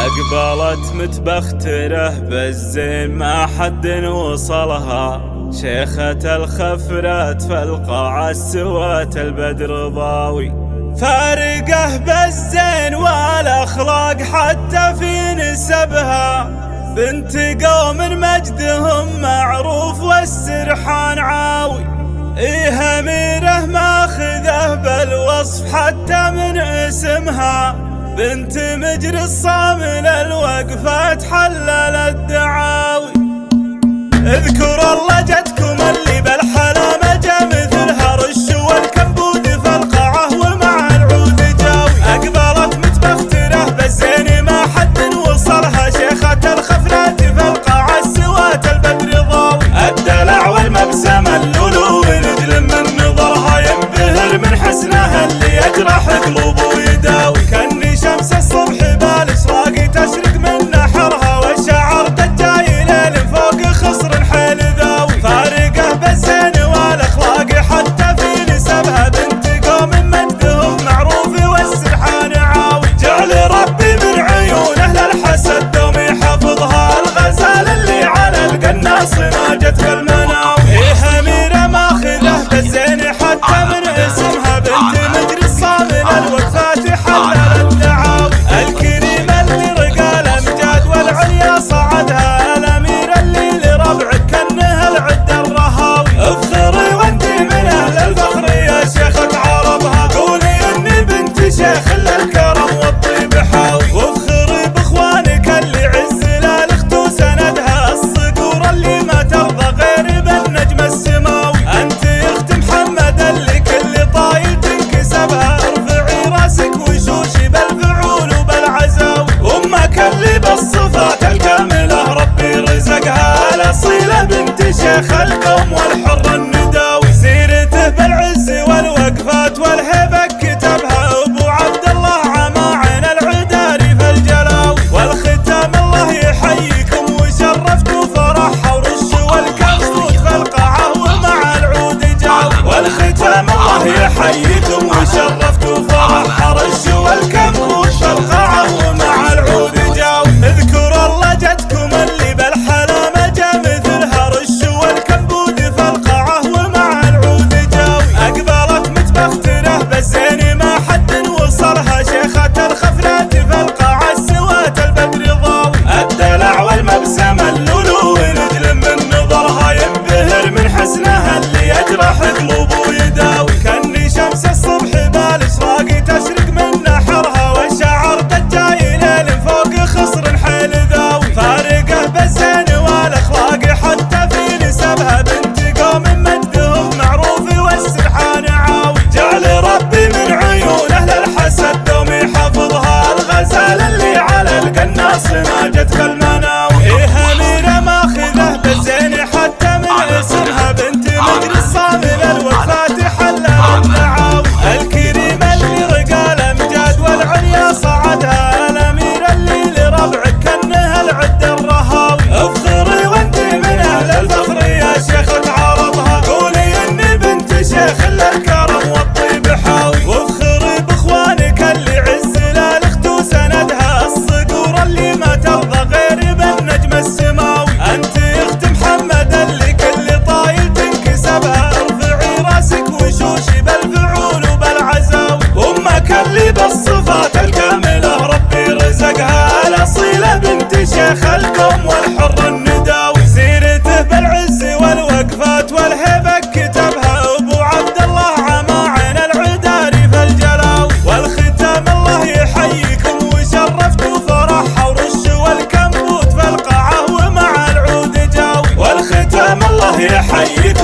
أقبلت متبختره بالزين ما حد وصلها، شيخة الخفرات فالقاعة سوات البدر ضاوي، فارقه بالزين والأخلاق حتى في نسبها، بنت قوم مجدهم معروف والسرحان عاوي، إيه أميره ماخذه بالوصف حتى من اسمها، بنت مجري الصامل الوقفات حلل الدعاوي. اذكر الله جدكم اللي بالحلا جا مثلها، رش والكبود في القاعة ومع العود جاوي، أقبلت متبختره بالزين ما حد وصلها، شيخة الخفرات في القاعة سوات البدر ضاوي، الدلع والمبسم اللولو ورجل من نظرها، ينبهر من حسنها اللي يجرح قلوبه ويداوي، كأني شمس الصبح بالإشراق تشرق من نحرها، والشعر دجاي ليل فوق خصر حيل ذاوي، فارقه بالزين والأخلاق حتى في نسبها، بنت قوم مجدهم معروف والسرحان عاوي، جعل ربي من عيونه للحسد دوم يحفظها، الغزال اللي على القناص ناجت كالمناوي، إيه أميره ماخذه بالزين حتى من اسمها، بنت مجري الصامل الوقفات حلل الدعاوي، الكريم اللي رقى الامجاد والعليا صعدها، الامير اللي لربعك كانه العد الرهاوي، افخري وانتي من اهل الفخر يا شيخة عربها، قولي اني بنت شيخ الكرم والطيب حاوي، وافخري باخوانك اللي عز للاخت وسندها، الصقور اللي ما ترضى غير بالنجم السماوي، انت يا اخت محمد اللي كل طايل تنكسبها، ارفعي راسك وشوشي بالفعول وبالعزاوي، امك اللي بالصفات الكامله ربي رزقها، الاصيله بنت شيخ القوم والحر النداوي، سيرته بالعز والوقفات والهبه كتبها، ابو عبد الله عماعين العداري في الجلاوي، والختام الله يحييكم وشرفتوا فرحها، ورش والكبوت في القاعه ومع العود جاوي، والختام الله يحييكم وشرفتوا فرحها، رش والكبوت في القاعه ومع العود جاوي، اذكر الله جدكم اللي بالحلا جا مثلها، رش والكبود في القاعه ومع العود جاوي، اقبلت متبختره بالزين ما حد وصلها، شيخة الخفرات في القاعه سوات البدر ضاوي، الدلع والمبسم اللولو ورجل من نظرها، ينبهر من حسنها اللي يجرح قلوبه ويداوي، كأني شمس الصبح بالإشراق تشرق من نحرها، والشعر دجاي ليل فوق خصر حيل ذاوي، فارقه بالزين والأخلاق حتى في نسبها، بنت قوم مجدهم معروف والسرحان عاوي، جعل ربي من عيونه للحسد دوم يحفظها، الغزال اللي على القناص ناجت كالمناوي، إيه أميره ماخذه بالزين حتى من اسمها، بنت مجري الصامل الوقفات حلل الدعاوي، الكريم اللي رقى الامجاد والعليا صعدها، الامير اللي لربعك كانه العد الرهاوي، افخري وانتي من اهل الفخر يا شيخة عربها، قولي اني بنت شيخ الكرم والطيب حاوي، وافخري باخوانك اللي عز للاخت وسندها، الصقور اللي ما ترضى غير بالنجم السماوي، انت يا اخت محمد اللي كل طايل تنكسبها، ارفعي راسك وشوشي بالفعول وبالعزاوي، امك اللي بالصفات الكامله ربي رزقها، الاصيله بنت شيخ القوم والحر النداوي، سيرته بالعز والوقفات والهبه كتبها، ابو عبد الله عماعين العداري في الجلاوي، والختام الله يحييكم وشرفتوا فرحها، ورش والكبوت في القاعه ومع العود جاوي، والختام الله يحييكم